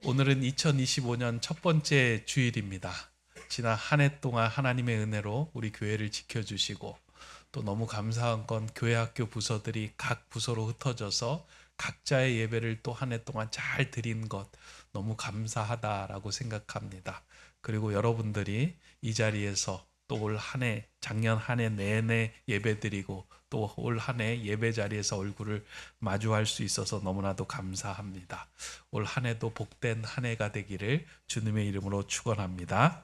오늘은 2025년 첫 번째 주일입니다. 지난 한 해 동안 하나님의 은혜로 우리 교회를 지켜주시고 또 너무 감사한 건 교회 학교 부서들이 각 부서로 흩어져서 각자의 예배를 또 한 해 동안 잘 드린 것 너무 감사하다라고 생각합니다. 그리고 여러분들이 이 자리에서 또 올 한 해, 작년 한 해 내내 예배 드리고 또 올 한 해 예배 자리에서 얼굴을 마주할 수 있어서 너무나도 감사합니다. 올 한 해도 복된 한 해가 되기를 주님의 이름으로 축원합니다.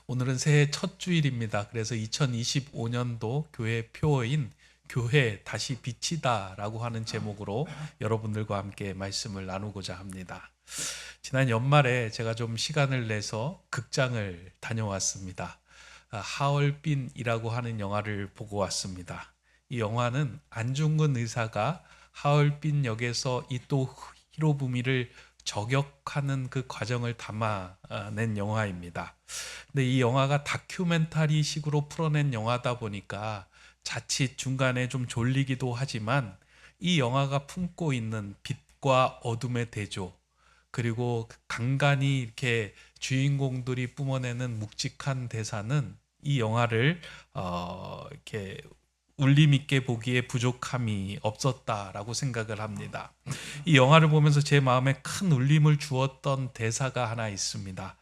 오늘은 새해 첫 주일입니다. 그래서 2025년도 교회 표어인 교회 다시 빛이다 라고 하는 제목으로 여러분들과 함께 말씀을 나누고자 합니다. 지난 연말에 제가 좀 시간을 내서 극장을 다녀왔습니다. 하얼빈이라고 하는 영화를 보고 왔습니다. 이 영화는 안중근 의사가 하얼빈 역에서 이토 히로부미를 저격하는 그 과정을 담아낸 영화입니다. 근데 이 영화가 다큐멘터리 식으로 풀어낸 영화다 보니까 자칫 중간에 좀 졸리기도 하지만 이 영화가 품고 있는 빛과 어둠의 대조, 그리고 간간히 이렇게 주인공들이 뿜어내는 묵직한 대사는 이 영화를 이렇게 울림 있게 보기에 부족함이 없었다라고 생각을 합니다. 이 영화를 보면서 제 마음에 큰 울림을 주었던 대사가 하나 있습니다.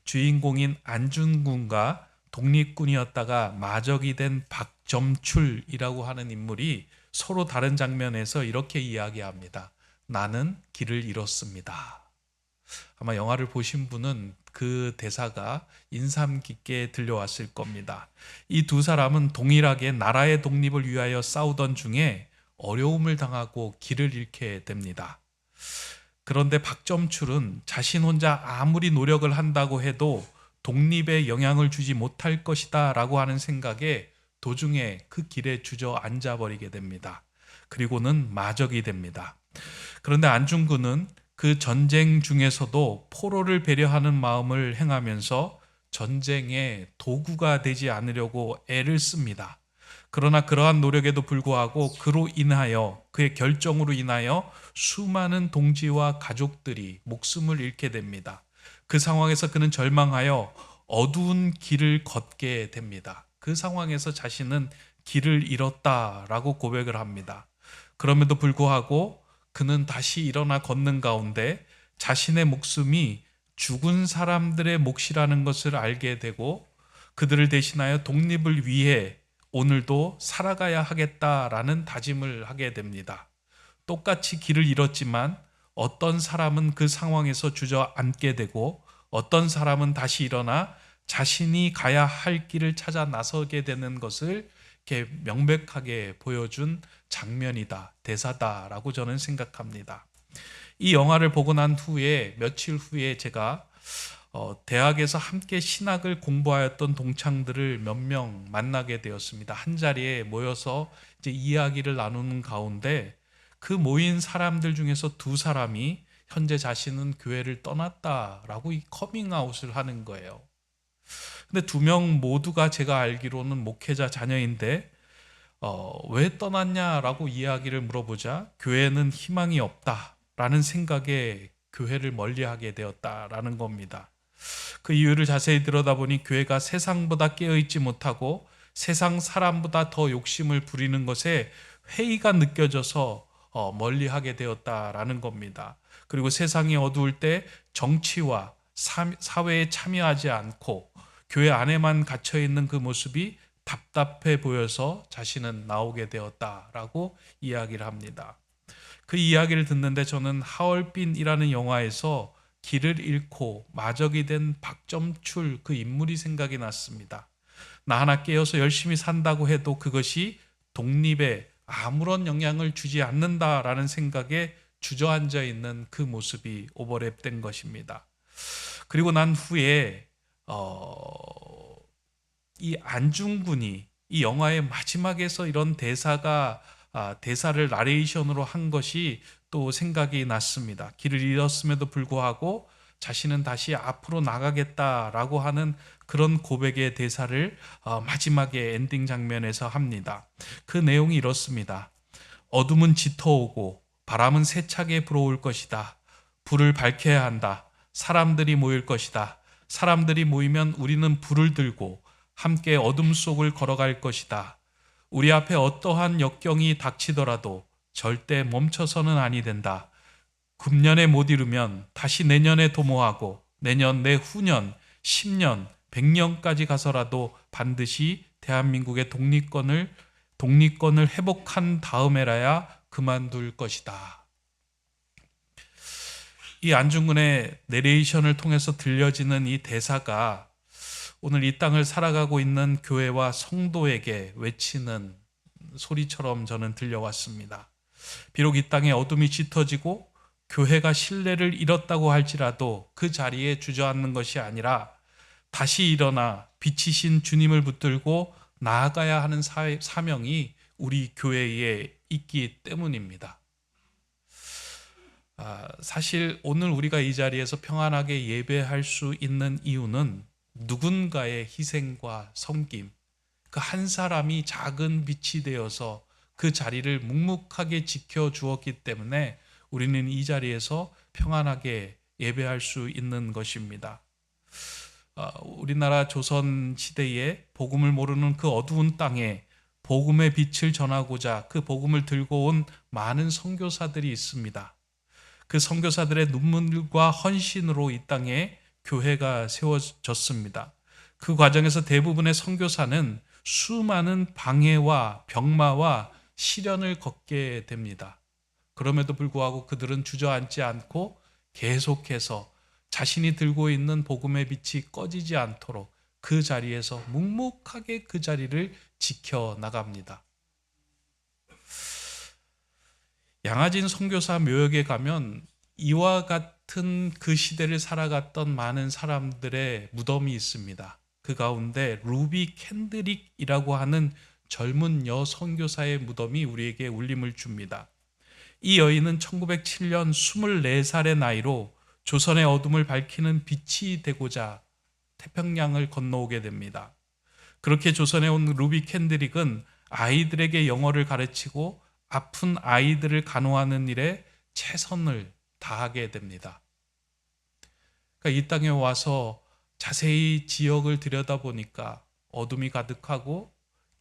주인공인 안중근과 독립군이었다가 마적이 된 박점출이라고 하는 인물이 서로 다른 장면에서 이렇게 이야기합니다. 나는 길을 잃었습니다. 아마 영화를 보신 분은 그 대사가 인상 깊게 들려왔을 겁니다. 이 두 사람은 동일하게 나라의 독립을 위하여 싸우던 중에 어려움을 당하고 길을 잃게 됩니다. 그런데 박점출은 자신 혼자 아무리 노력을 한다고 해도 독립에 영향을 주지 못할 것이다 라고 하는 생각에 도중에 그 길에 주저앉아 버리게 됩니다. 그리고는 마적이 됩니다. 그런데 안중근은 그 전쟁 중에서도 포로를 배려하는 마음을 행하면서 전쟁의 도구가 되지 않으려고 애를 씁니다. 그러나 그러한 노력에도 불구하고 그로 인하여, 그의 결정으로 인하여 수많은 동지와 가족들이 목숨을 잃게 됩니다. 그 상황에서 그는 절망하여 어두운 길을 걷게 됩니다. 그 상황에서 자신은 길을 잃었다라고 고백을 합니다. 그럼에도 불구하고 그는 다시 일어나 걷는 가운데 자신의 목숨이 죽은 사람들의 몫이라는 것을 알게 되고 그들을 대신하여 독립을 위해 오늘도 살아가야 하겠다라는 다짐을 하게 됩니다. 똑같이 길을 잃었지만 어떤 사람은 그 상황에서 주저앉게 되고 어떤 사람은 다시 일어나 자신이 가야 할 길을 찾아 나서게 되는 것을 이렇게 명백하게 보여준 장면이다, 대사다라고 저는 생각합니다. 이 영화를 보고 난 후에 며칠 후에 제가 대학에서 함께 신학을 공부하였던 동창들을 몇 명 만나게 되었습니다. 한 자리에 모여서 이제 이야기를 나누는 가운데 그 모인 사람들 중에서 두 사람이 현재 자신은 교회를 떠났다라고 이 커밍아웃을 하는 거예요. 근데 두 명 모두가 제가 알기로는 목회자 자녀인데 왜 떠났냐라고 이야기를 물어보자 교회는 희망이 없다라는 생각에 교회를 멀리하게 되었다라는 겁니다. 그 이유를 자세히 들여다보니 교회가 세상보다 깨어있지 못하고 세상 사람보다 더 욕심을 부리는 것에 회의가 느껴져서 멀리하게 되었다라는 겁니다. 그리고 세상이 어두울 때 정치와 사회에 참여하지 않고 교회 안에만 갇혀있는 그 모습이 답답해 보여서 자신은 나오게 되었다라고 이야기를 합니다. 그 이야기를 듣는데 저는 하얼빈이라는 영화에서 길을 잃고 마적이 된 박점출 그 인물이 생각이 났습니다. 나 하나 깨어서 열심히 산다고 해도 그것이 독립에 아무런 영향을 주지 않는다라는 생각에 주저앉아 있는 그 모습이 오버랩된 것입니다. 그리고 난 후에 이 안중근이 이 영화의 마지막에서 이런 대사를 나레이션으로 한 것이 또 생각이 났습니다. 길을 잃었음에도 불구하고 자신은 다시 앞으로 나가겠다라고 하는 그런 고백의 대사를 마지막에 엔딩 장면에서 합니다. 그 내용이 이렇습니다. 어둠은 짙어오고 바람은 세차게 불어올 것이다. 불을 밝혀야 한다. 사람들이 모일 것이다. 사람들이 모이면 우리는 불을 들고 함께 어둠 속을 걸어갈 것이다. 우리 앞에 어떠한 역경이 닥치더라도 절대 멈춰서는 아니 된다. 금년에 못 이루면 다시 내년에 도모하고 내년 내후년 10년 100년까지 가서라도 반드시 대한민국의 독립권을 회복한 다음에라야 그만둘 것이다. 이 안중근의 내레이션을 통해서 들려지는 이 대사가 오늘 이 땅을 살아가고 있는 교회와 성도에게 외치는 소리처럼 저는 들려왔습니다. 비록 이 땅에 어둠이 짙어지고 교회가 신뢰를 잃었다고 할지라도 그 자리에 주저앉는 것이 아니라 다시 일어나 빛이신 주님을 붙들고 나아가야 하는 사명이 우리 교회에 있기 때문입니다. 사실 오늘 우리가 이 자리에서 평안하게 예배할 수 있는 이유는 누군가의 희생과 섬김, 그 한 사람이 작은 빛이 되어서 그 자리를 묵묵하게 지켜주었기 때문에 우리는 이 자리에서 평안하게 예배할 수 있는 것입니다. 우리나라 조선 시대에 복음을 모르는 그 어두운 땅에 복음의 빛을 전하고자 그 복음을 들고 온 많은 선교사들이 있습니다. 그 선교사들의 눈물과 헌신으로 이 땅에 교회가 세워졌습니다. 그 과정에서 대부분의 선교사는 수많은 방해와 병마와 시련을 겪게 됩니다. 그럼에도 불구하고 그들은 주저앉지 않고 계속해서 자신이 들고 있는 복음의 빛이 꺼지지 않도록 그 자리에서 묵묵하게 그 자리를 지켜나갑니다. 양화진 선교사 묘역에 가면 이와 같은 그 시대를 살아갔던 많은 사람들의 무덤이 있습니다. 그 가운데 루비 캔드릭이라고 하는 젊은 여 선교사의 무덤이 우리에게 울림을 줍니다. 이 여인은 1907년 24살의 나이로 조선의 어둠을 밝히는 빛이 되고자 태평양을 건너오게 됩니다. 그렇게 조선에 온 루비 캔드릭은 아이들에게 영어를 가르치고 아픈 아이들을 간호하는 일에 최선을 다하게 됩니다. 그러니까 이 땅에 와서 자세히 지역을 들여다보니까 어둠이 가득하고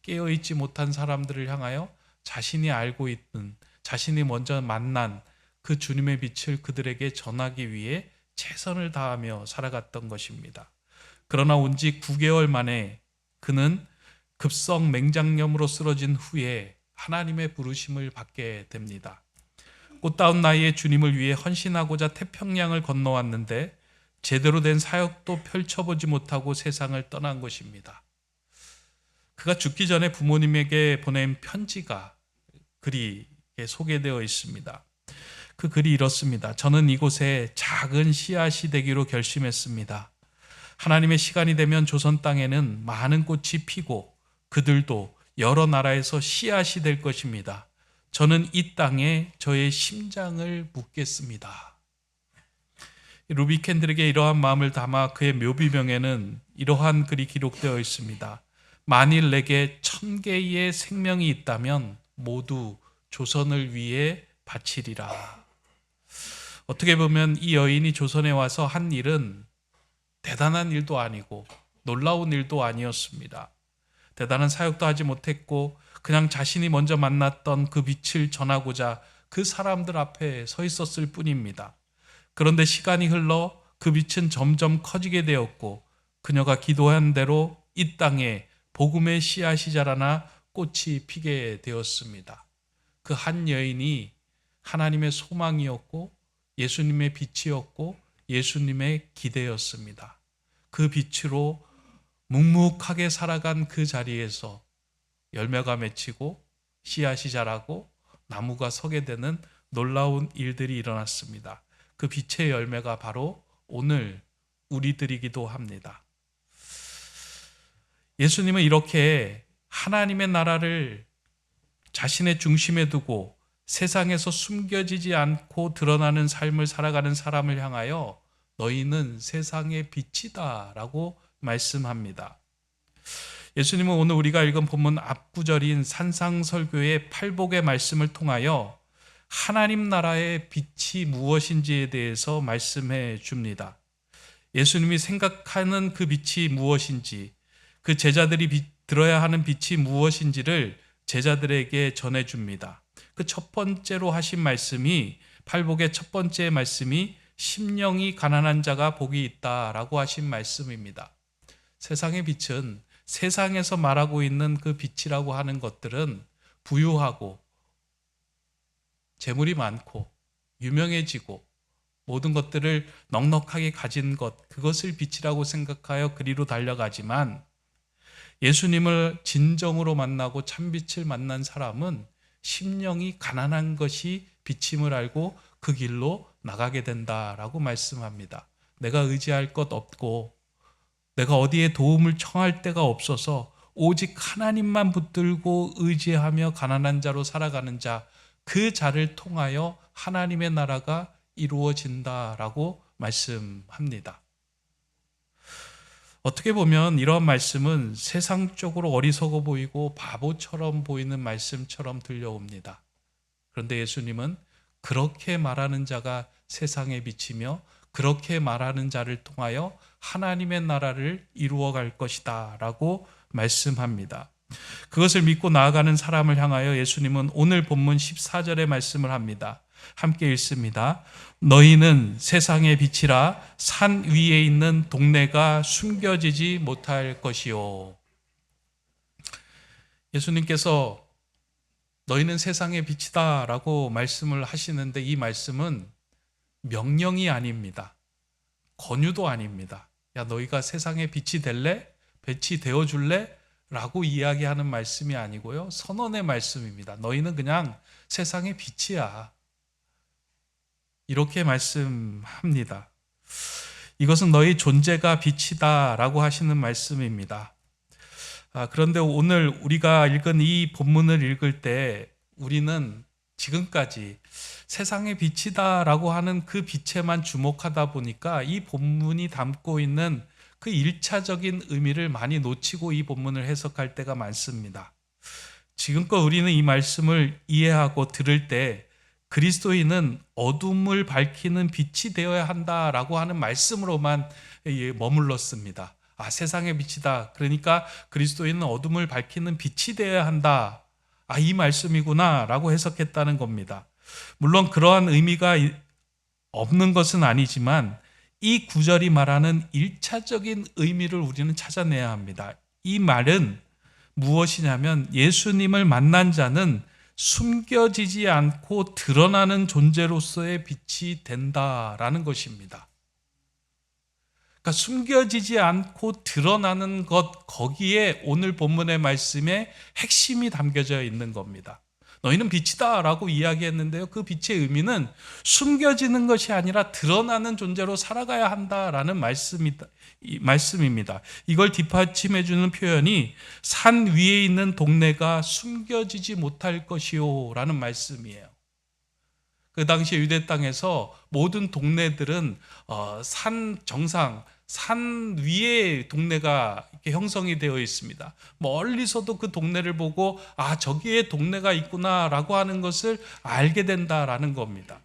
깨어있지 못한 사람들을 향하여 자신이 알고 있는, 자신이 먼저 만난 그 주님의 빛을 그들에게 전하기 위해 최선을 다하며 살아갔던 것입니다. 그러나 온 지 9개월 만에 그는 급성 맹장염으로 쓰러진 후에 하나님의 부르심을 받게 됩니다. 꽃다운 나이에 주님을 위해 헌신하고자 태평양을 건너왔는데 제대로 된 사역도 펼쳐보지 못하고 세상을 떠난 것입니다. 그가 죽기 전에 부모님에게 보낸 편지가 글이 소개되어 있습니다. 그 글이 이렇습니다. 저는 이곳에 작은 씨앗이 되기로 결심했습니다. 하나님의 시간이 되면 조선 땅에는 많은 꽃이 피고 그들도 여러 나라에서 씨앗이 될 것입니다. 저는 이 땅에 저의 심장을 묻겠습니다. 루비 캔들에게 이러한 마음을 담아 그의 묘비명에는 이러한 글이 기록되어 있습니다. 만일 내게 1000개의 생명이 있다면 모두 조선을 위해 바치리라. 어떻게 보면 이 여인이 조선에 와서 한 일은 대단한 일도 아니고 놀라운 일도 아니었습니다. 대단한 사역도 하지 못했고 그냥 자신이 먼저 만났던 그 빛을 전하고자 그 사람들 앞에 서 있었을 뿐입니다. 그런데 시간이 흘러 그 빛은 점점 커지게 되었고 그녀가 기도한 대로 이 땅에 복음의 씨앗이 자라나 꽃이 피게 되었습니다. 그 한 여인이 하나님의 소망이었고 예수님의 빛이었고 예수님의 기대였습니다. 그 빛으로 묵묵하게 살아간 그 자리에서 열매가 맺히고 씨앗이 자라고 나무가 서게 되는 놀라운 일들이 일어났습니다. 그 빛의 열매가 바로 오늘 우리들이기도 합니다. 예수님은 이렇게 하나님의 나라를 자신의 중심에 두고 세상에서 숨겨지지 않고 드러나는 삶을 살아가는 사람을 향하여 너희는 세상의 빛이다 라고 말씀합니다. 예수님은 오늘 우리가 읽은 본문 앞구절인 산상설교의 팔복의 말씀을 통하여 하나님 나라의 빛이 무엇인지에 대해서 말씀해 줍니다. 예수님이 생각하는 그 빛이 무엇인지, 그 제자들이 들어야 하는 빛이 무엇인지를 제자들에게 전해줍니다. 그 첫 번째로 하신 말씀이, 팔복의 첫 번째 말씀이 심령이 가난한 자가 복이 있다라고 하신 말씀입니다. 세상의 빛은, 세상에서 말하고 있는 그 빛이라고 하는 것들은 부유하고 재물이 많고 유명해지고 모든 것들을 넉넉하게 가진 것, 그것을 빛이라고 생각하여 그리로 달려가지만, 예수님을 진정으로 만나고 참빛을 만난 사람은 심령이 가난한 것이 빛임을 알고 그 길로 나가게 된다라고 말씀합니다. 내가 의지할 것 없고 내가 어디에 도움을 청할 데가 없어서 오직 하나님만 붙들고 의지하며 가난한 자로 살아가는 자, 그 자를 통하여 하나님의 나라가 이루어진다라고 말씀합니다. 어떻게 보면 이러한 말씀은 세상적으로 어리석어 보이고 바보처럼 보이는 말씀처럼 들려옵니다. 그런데 예수님은 그렇게 말하는 자가 세상에 비치며 그렇게 말하는 자를 통하여 하나님의 나라를 이루어갈 것이다 라고 말씀합니다. 그것을 믿고 나아가는 사람을 향하여 예수님은 오늘 본문 14절의 말씀을 합니다. 함께 읽습니다. 너희는 세상의 빛이라 산 위에 있는 동네가 숨겨지지 못할 것이요. 예수님께서 너희는 세상의 빛이다 라고 말씀을 하시는데, 이 말씀은 명령이 아닙니다. 권유도 아닙니다. 야, 너희가 세상의 빛이 될래? 빛이 되어줄래? 라고 이야기하는 말씀이 아니고요, 선언의 말씀입니다. 너희는 그냥 세상의 빛이야, 이렇게 말씀합니다. 이것은 너희 존재가 빛이다 라고 하시는 말씀입니다. 그런데 오늘 우리가 읽은 이 본문을 읽을 때 우리는 지금까지 세상의 빛이다 라고 하는 그 빛에만 주목하다 보니까 이 본문이 담고 있는 그 1차적인 의미를 많이 놓치고 이 본문을 해석할 때가 많습니다. 지금껏 우리는 이 말씀을 이해하고 들을 때 그리스도인은 어둠을 밝히는 빛이 되어야 한다라고 하는 말씀으로만 머물렀습니다. 세상의 빛이다, 그러니까 그리스도인은 어둠을 밝히는 빛이 되어야 한다, 이 말씀이구나 라고 해석했다는 겁니다. 물론 그러한 의미가 없는 것은 아니지만 이 구절이 말하는 1차적인 의미를 우리는 찾아내야 합니다. 이 말은 무엇이냐면, 예수님을 만난 자는 숨겨지지 않고 드러나는 존재로서의 빛이 된다라는 것입니다. 그러니까 숨겨지지 않고 드러나는 것, 거기에 오늘 본문의 말씀에 핵심이 담겨져 있는 겁니다. 너희는 빛이다 라고 이야기했는데요, 그 빛의 의미는 숨겨지는 것이 아니라 드러나는 존재로 살아가야 한다라는 말씀입니다. 이걸 뒷받침해 주는 표현이 산 위에 있는 동네가 숨겨지지 못할 것이요 라는 말씀이에요. 그 당시 유대 땅에서 모든 동네들은 산 정상, 산 위에 동네가 이렇게 형성이 되어 있습니다. 멀리서도 그 동네를 보고 저기에 동네가 있구나라고 하는 것을 알게 된다라는 겁니다.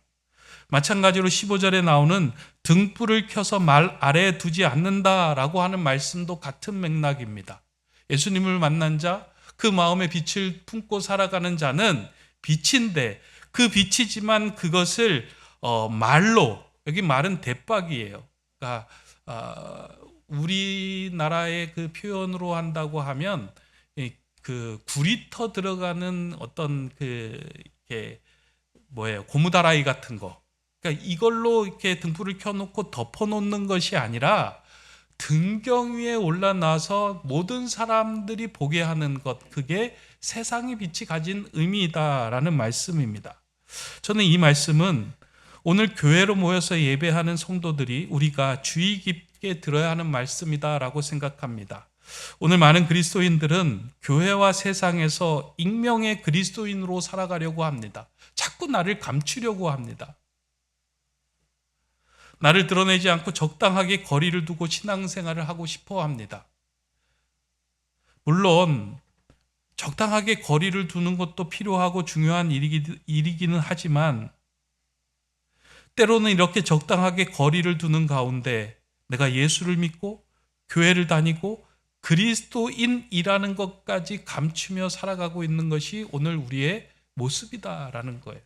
마찬가지로 15절에 나오는 등불을 켜서 말 아래에 두지 않는다라고 하는 말씀도 같은 맥락입니다. 예수님을 만난 자, 그 마음의 빛을 품고 살아가는 자는 빛인데, 그 빛이지만 그것을 말로, 여기 말은 대박이에요. 그러니까 우리나라의 그 표현으로 한다고 하면 그 구리터 들어가는 어떤 고무다라이 같은 거, 그러니까 이걸로 이렇게 등불을 켜놓고 덮어놓는 것이 아니라 등경 위에 올라나서 모든 사람들이 보게 하는 것, 그게 세상의 빛이 가진 의미이다라는 말씀입니다. 저는 이 말씀은 오늘 교회로 모여서 예배하는 성도들이 우리가 주의 깊게 들어야 하는 말씀이다라고 생각합니다. 오늘 많은 그리스도인들은 교회와 세상에서 익명의 그리스도인으로 살아가려고 합니다. 자꾸 나를 감추려고 합니다. 나를 드러내지 않고 적당하게 거리를 두고 신앙생활을 하고 싶어 합니다. 물론 적당하게 거리를 두는 것도 필요하고 중요한 일이기는 하지만 때로는 이렇게 적당하게 거리를 두는 가운데 내가 예수를 믿고 교회를 다니고 그리스도인이라는 것까지 감추며 살아가고 있는 것이 오늘 우리의 모습이다라는 거예요.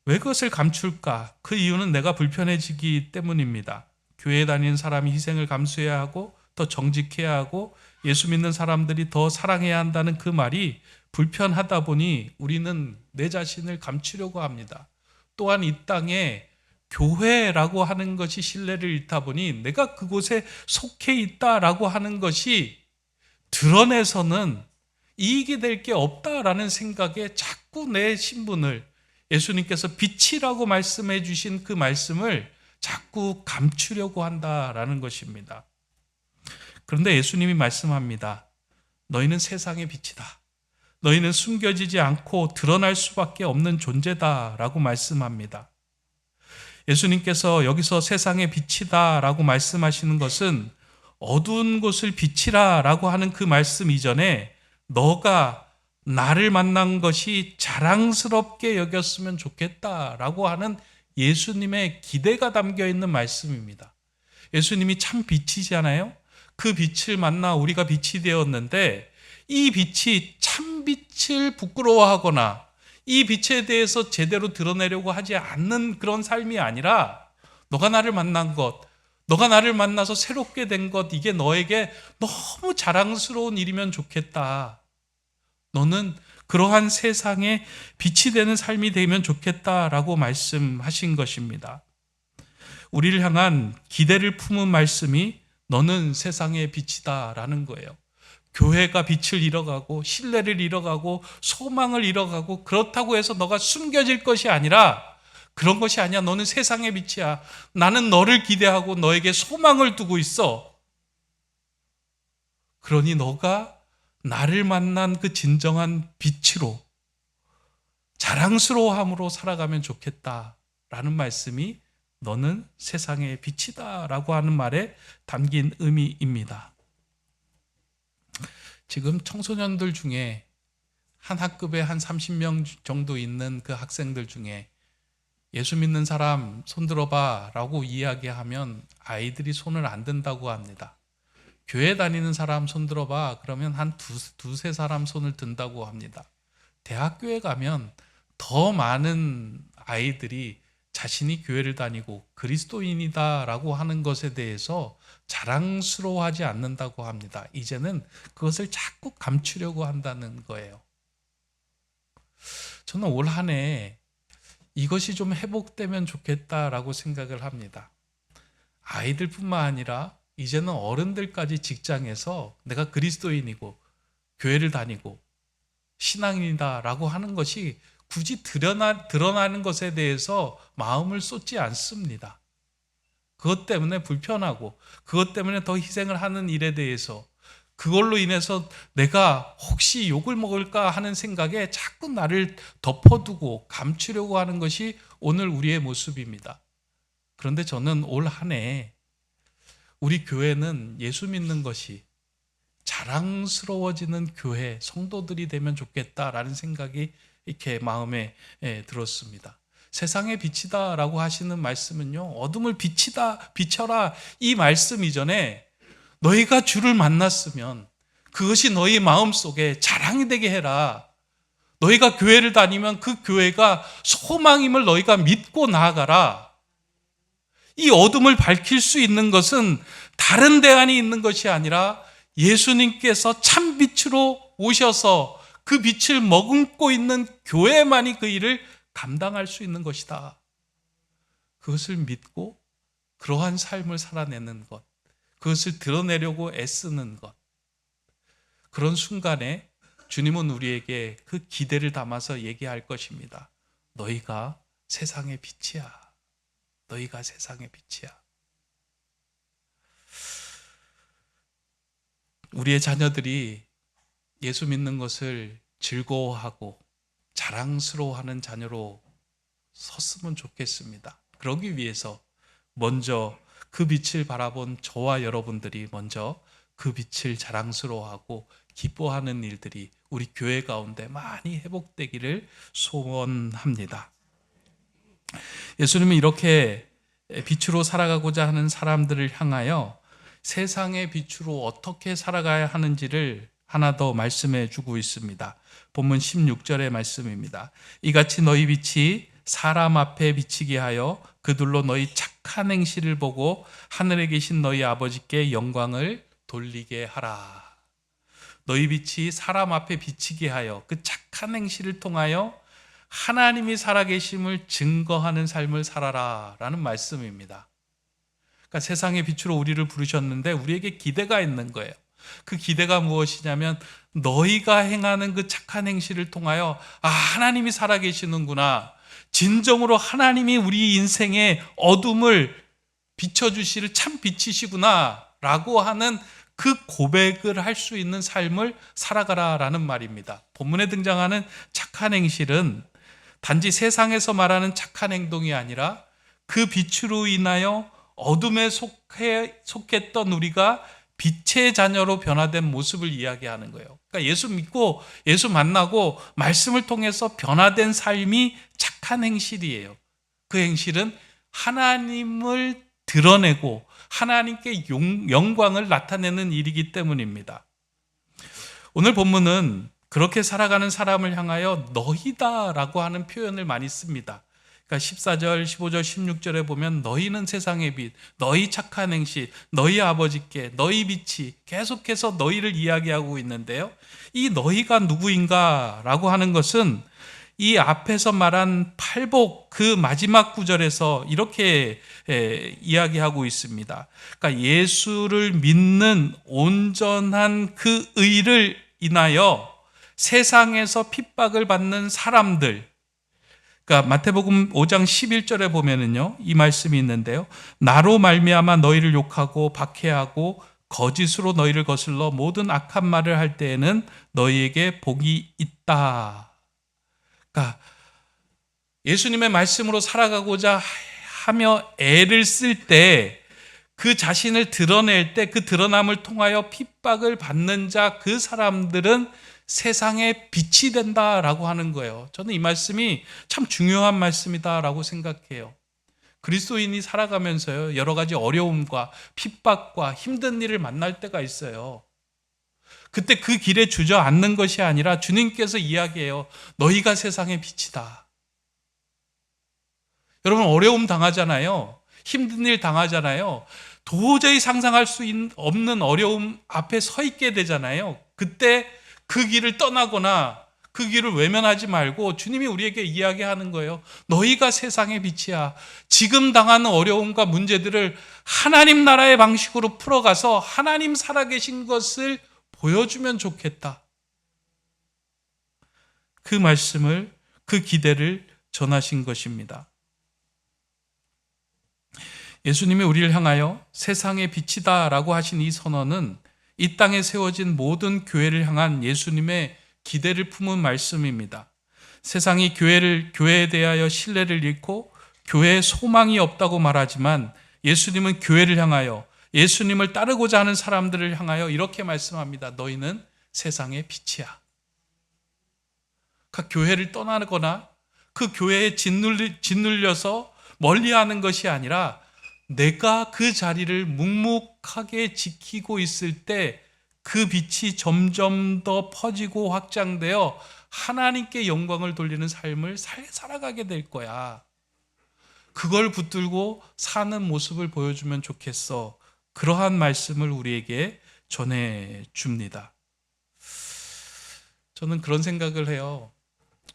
왜 그것을 감출까? 그 이유는 내가 불편해지기 때문입니다. 교회에 다니는 사람이 희생을 감수해야 하고 더 정직해야 하고 예수 믿는 사람들이 더 사랑해야 한다는 그 말이 불편하다 보니 우리는 내 자신을 감추려고 합니다. 또한 이 땅에 교회라고 하는 것이 신뢰를 잃다 보니 내가 그곳에 속해 있다라고 하는 것이 드러내서는 이익이 될 게 없다라는 생각에 자꾸 내 신분을, 예수님께서 빛이라고 말씀해 주신 그 말씀을 자꾸 감추려고 한다라는 것입니다. 그런데 예수님이 말씀합니다. 너희는 세상의 빛이다. 너희는 숨겨지지 않고 드러날 수밖에 없는 존재다라고 말씀합니다. 예수님께서 여기서 세상의 빛이다 라고 말씀하시는 것은 어두운 곳을 비치라 라고 하는 그 말씀 이전에 너가 나를 만난 것이 자랑스럽게 여겼으면 좋겠다라고 하는 예수님의 기대가 담겨 있는 말씀입니다. 예수님이 참 빛이잖아요. 그 빛을 만나 우리가 빛이 되었는데 이 빛이 참 빛을 부끄러워하거나 이 빛에 대해서 제대로 드러내려고 하지 않는 그런 삶이 아니라 너가 나를 만난 것, 너가 나를 만나서 새롭게 된 것, 이게 너에게 너무 자랑스러운 일이면 좋겠다. 너는 그러한 세상에 빛이 되는 삶이 되면 좋겠다라고 말씀하신 것입니다. 우리를 향한 기대를 품은 말씀이 너는 세상의 빛이다라는 거예요. 교회가 빛을 잃어가고 신뢰를 잃어가고 소망을 잃어가고 그렇다고 해서 너가 숨겨질 것이 아니라 그런 것이 아니야. 너는 세상의 빛이야. 나는 너를 기대하고 너에게 소망을 두고 있어. 그러니 너가 나를 만난 그 진정한 빛으로 자랑스러워함으로 살아가면 좋겠다라는 말씀이 너는 세상의 빛이다라고 하는 말에 담긴 의미입니다. 지금 청소년들 중에 한 학급에 한 30명 정도 있는 그 학생들 중에 예수 믿는 사람 손 들어봐 라고 이야기하면 아이들이 손을 안 든다고 합니다. 교회 다니는 사람 손 들어봐 그러면 한 두세 사람 손을 든다고 합니다. 대학교에 가면 더 많은 아이들이 자신이 교회를 다니고 그리스도인이다라고 하는 것에 대해서 자랑스러워하지 않는다고 합니다. 이제는 그것을 자꾸 감추려고 한다는 거예요. 저는 올 한 해 이것이 좀 회복되면 좋겠다라고 생각을 합니다. 아이들뿐만 아니라 이제는 어른들까지 직장에서 내가 그리스도인이고 교회를 다니고 신앙인이다라고 하는 것이 굳이 드러나는 것에 대해서 마음을 쏟지 않습니다. 그것 때문에 불편하고 그것 때문에 더 희생을 하는 일에 대해서 그걸로 인해서 내가 혹시 욕을 먹을까 하는 생각에 자꾸 나를 덮어두고 감추려고 하는 것이 오늘 우리의 모습입니다. 그런데 저는 올 한 해 우리 교회는 예수 믿는 것이 자랑스러워지는 교회, 성도들이 되면 좋겠다라는 생각이 이렇게 마음에 들었습니다. 세상의 빛이다라고 하시는 말씀은요, 어둠을 비춰라 이 말씀 이전에 너희가 주를 만났으면 그것이 너희 마음속에 자랑이 되게 해라. 너희가 교회를 다니면 그 교회가 소망임을 너희가 믿고 나아가라. 이 어둠을 밝힐 수 있는 것은 다른 대안이 있는 것이 아니라 예수님께서 참 빛으로 오셔서 그 빛을 머금고 있는 교회만이 그 일을 감당할 수 있는 것이다. 그것을 믿고 그러한 삶을 살아내는 것, 그것을 드러내려고 애쓰는 것, 그런 순간에 주님은 우리에게 그 기대를 담아서 얘기할 것입니다. 너희가 세상의 빛이야. 너희가 세상의 빛이야. 우리의 자녀들이 예수 믿는 것을 즐거워하고 자랑스러워하는 자녀로 섰으면 좋겠습니다. 그러기 위해서 먼저 그 빛을 바라본 저와 여러분들이 먼저 그 빛을 자랑스러워하고 기뻐하는 일들이 우리 교회 가운데 많이 회복되기를 소원합니다. 예수님은 이렇게 빛으로 살아가고자 하는 사람들을 향하여 세상의 빛으로 어떻게 살아가야 하는지를 하나 더 말씀해 주고 있습니다. 본문 16절의 말씀입니다. 이같이 너희 빛이 사람 앞에 비치게 하여 그들로 너희 착한 행실을 보고 하늘에 계신 너희 아버지께 영광을 돌리게 하라. 너희 빛이 사람 앞에 비치게 하여 그 착한 행실을 통하여 하나님이 살아계심을 증거하는 삶을 살아라 라는 말씀입니다. 그러니까 세상의 빛으로 우리를 부르셨는데 우리에게 기대가 있는 거예요. 그 기대가 무엇이냐면 너희가 행하는 그 착한 행실을 통하여 하나님이 살아계시는구나, 진정으로 하나님이 우리 인생의 어둠을 비춰주실 참 빛이시구나 라고 하는 그 고백을 할 수 있는 삶을 살아가라 라는 말입니다. 본문에 등장하는 착한 행실은 단지 세상에서 말하는 착한 행동이 아니라 그 빛으로 인하여 어둠에 속했던 우리가 빛의 자녀로 변화된 모습을 이야기하는 거예요. 그러니까 예수 믿고 예수 만나고 말씀을 통해서 변화된 삶이 착한 행실이에요. 그 행실은 하나님을 드러내고 하나님께 영광을 나타내는 일이기 때문입니다. 오늘 본문은 그렇게 살아가는 사람을 향하여 너희다라고 하는 표현을 많이 씁니다. 그러니까 14절, 15절, 16절에 보면 너희는 세상의 빛, 너희 착한 행실, 너희 아버지께, 너희 빛이, 계속해서 너희를 이야기하고 있는데요. 이 너희가 누구인가라고 하는 것은 이 앞에서 말한 팔복 그 마지막 구절에서 이렇게 이야기하고 있습니다. 그러니까 예수를 믿는 온전한 그 의를 인하여 세상에서 핍박을 받는 사람들, 그러니까 마태복음 5장 11절에 보면은요, 이 말씀이 있는데요. 나로 말미암아 너희를 욕하고 박해하고 거짓으로 너희를 거슬러 모든 악한 말을 할 때에는 너희에게 복이 있다. 그러니까 예수님의 말씀으로 살아가고자 하며 애를 쓸 때, 그 자신을 드러낼 때 그 드러남을 통하여 핍박을 받는 자, 그 사람들은 세상의 빛이 된다라고 하는 거예요. 저는 이 말씀이 참 중요한 말씀이다라고 생각해요. 그리스도인이 살아가면서요, 여러 가지 어려움과 핍박과 힘든 일을 만날 때가 있어요. 그때 그 길에 주저앉는 것이 아니라 주님께서 이야기해요. 너희가 세상의 빛이다. 여러분, 어려움 당하잖아요. 힘든 일 당하잖아요. 도저히 상상할 수 없는 어려움 앞에 서 있게 되잖아요. 그때 그 길을 떠나거나 그 길을 외면하지 말고 주님이 우리에게 이야기하는 거예요. 너희가 세상의 빛이야. 지금 당하는 어려움과 문제들을 하나님 나라의 방식으로 풀어가서 하나님 살아계신 것을 보여주면 좋겠다. 그 말씀을, 그 기대를 전하신 것입니다. 예수님이 우리를 향하여 세상의 빛이다 라고 하신 이 선언은 이 땅에 세워진 모든 교회를 향한 예수님의 기대를 품은 말씀입니다. 세상이 교회에 대하여 신뢰를 잃고 교회에 소망이 없다고 말하지만 예수님은 교회를 향하여, 예수님을 따르고자 하는 사람들을 향하여 이렇게 말씀합니다. 너희는 세상의 빛이야. 그 교회를 떠나거나 그 교회에 짓눌려서 멀리하는 것이 아니라 내가 그 자리를 묵묵하게 지키고 있을 때 그 빛이 점점 더 퍼지고 확장되어 하나님께 영광을 돌리는 삶을 살아가게 될 거야. 그걸 붙들고 사는 모습을 보여주면 좋겠어. 그러한 말씀을 우리에게 전해줍니다. 저는 그런 생각을 해요.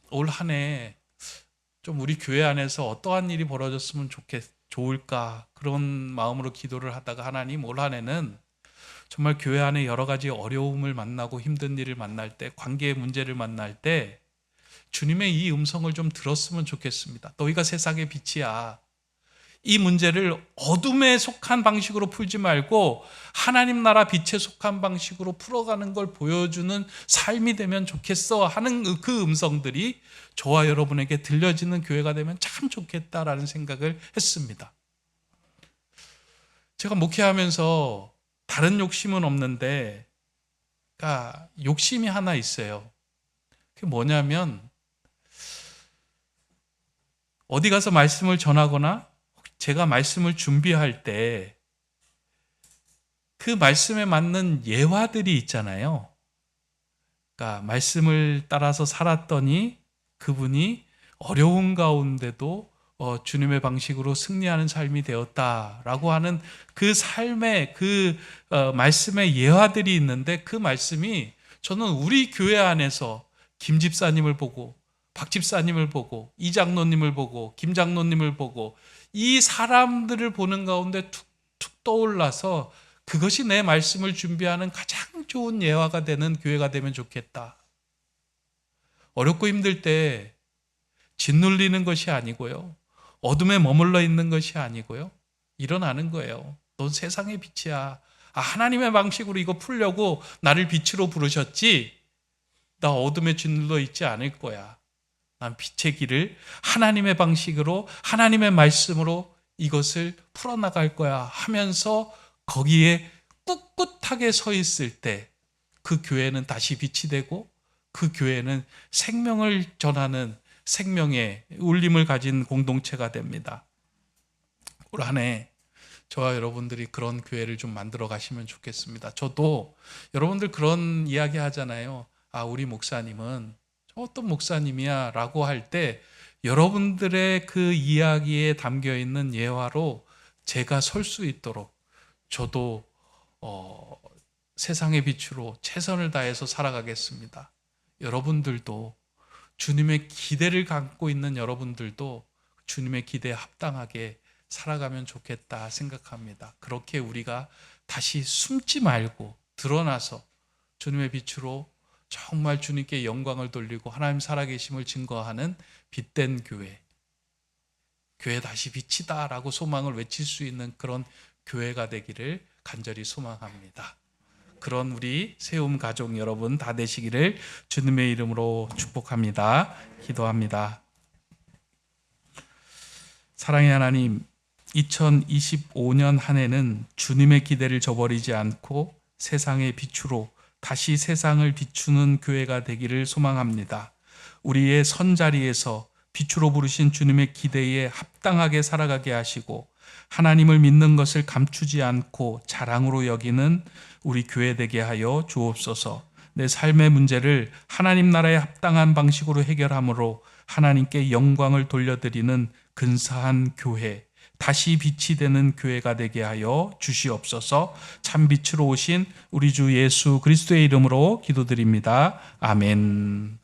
올 한 해 좀 우리 교회 안에서 어떠한 일이 벌어졌으면 좋을까, 그런 마음으로 기도를 하다가 하나님, 올 한 해는 정말 교회 안에 여러 가지 어려움을 만나고 힘든 일을 만날 때, 관계의 문제를 만날 때 주님의 이 음성을 좀 들었으면 좋겠습니다. 너희가 세상의 빛이야. 이 문제를 어둠에 속한 방식으로 풀지 말고 하나님 나라 빛에 속한 방식으로 풀어가는 걸 보여주는 삶이 되면 좋겠어 하는 그 음성들이 저와 여러분에게 들려지는 교회가 되면 참 좋겠다라는 생각을 했습니다. 제가 목회하면서 다른 욕심은 없는데, 그러니까 욕심이 하나 있어요. 그게 뭐냐면 어디 가서 말씀을 전하거나 제가 말씀을 준비할 때 그 말씀에 맞는 예화들이 있잖아요. 그러니까 말씀을 따라서 살았더니 그분이 어려운 가운데도 주님의 방식으로 승리하는 삶이 되었다라고 하는 그 삶의 말씀의 예화들이 있는데, 그 말씀이 저는 우리 교회 안에서 김 집사님을 보고 박 집사님을 보고 이 장로님을 보고 김 장로님을 보고 이 사람들을 보는 가운데 툭툭 떠올라서 그것이 내 말씀을 준비하는 가장 좋은 예화가 되는 교회가 되면 좋겠다. 어렵고 힘들 때 짓눌리는 것이 아니고요, 어둠에 머물러 있는 것이 아니고요, 일어나는 거예요. 넌 세상의 빛이야. 하나님의 방식으로 이거 풀려고 나를 빛으로 부르셨지, 나 어둠에 짓눌러 있지 않을 거야. 난 빛의 길을 하나님의 방식으로 하나님의 말씀으로 이것을 풀어나갈 거야 하면서 거기에 꿋꿋하게 서 있을 때 그 교회는 다시 빛이 되고, 그 교회는 생명을 전하는 생명의 울림을 가진 공동체가 됩니다. 올 한 해 저와 여러분들이 그런 교회를 좀 만들어 가시면 좋겠습니다. 저도 여러분들 그런 이야기 하잖아요. 우리 목사님은 어떤 목사님이야 라고 할 때 여러분들의 그 이야기에 담겨 있는 예화로 제가 설 수 있도록 저도 세상의 빛으로 최선을 다해서 살아가겠습니다. 여러분들도, 주님의 기대를 갖고 있는 여러분들도 주님의 기대에 합당하게 살아가면 좋겠다 생각합니다. 그렇게 우리가 다시 숨지 말고 드러나서 주님의 빛으로 정말 주님께 영광을 돌리고 하나님 살아계심을 증거하는 빛된 교회, 교회 다시 빛이다 라고 소망을 외칠 수 있는 그런 교회가 되기를 간절히 소망합니다. 그런 우리 세움 가족 여러분 다 되시기를 주님의 이름으로 축복합니다. 기도합니다. 사랑의 하나님, 2025년 한 해는 주님의 기대를 저버리지 않고 세상의 빛으로 다시 세상을 비추는 교회가 되기를 소망합니다. 우리의 선자리에서 빛으로 부르신 주님의 기대에 합당하게 살아가게 하시고, 하나님을 믿는 것을 감추지 않고 자랑으로 여기는 우리 교회 되게 하여 주옵소서. 내 삶의 문제를 하나님 나라에 합당한 방식으로 해결함으로 하나님께 영광을 돌려드리는 근사한 교회, 다시 빛이 되는 교회가 되게 하여 주시옵소서. 참 빛으로 오신 우리 주 예수 그리스도의 이름으로 기도드립니다. 아멘.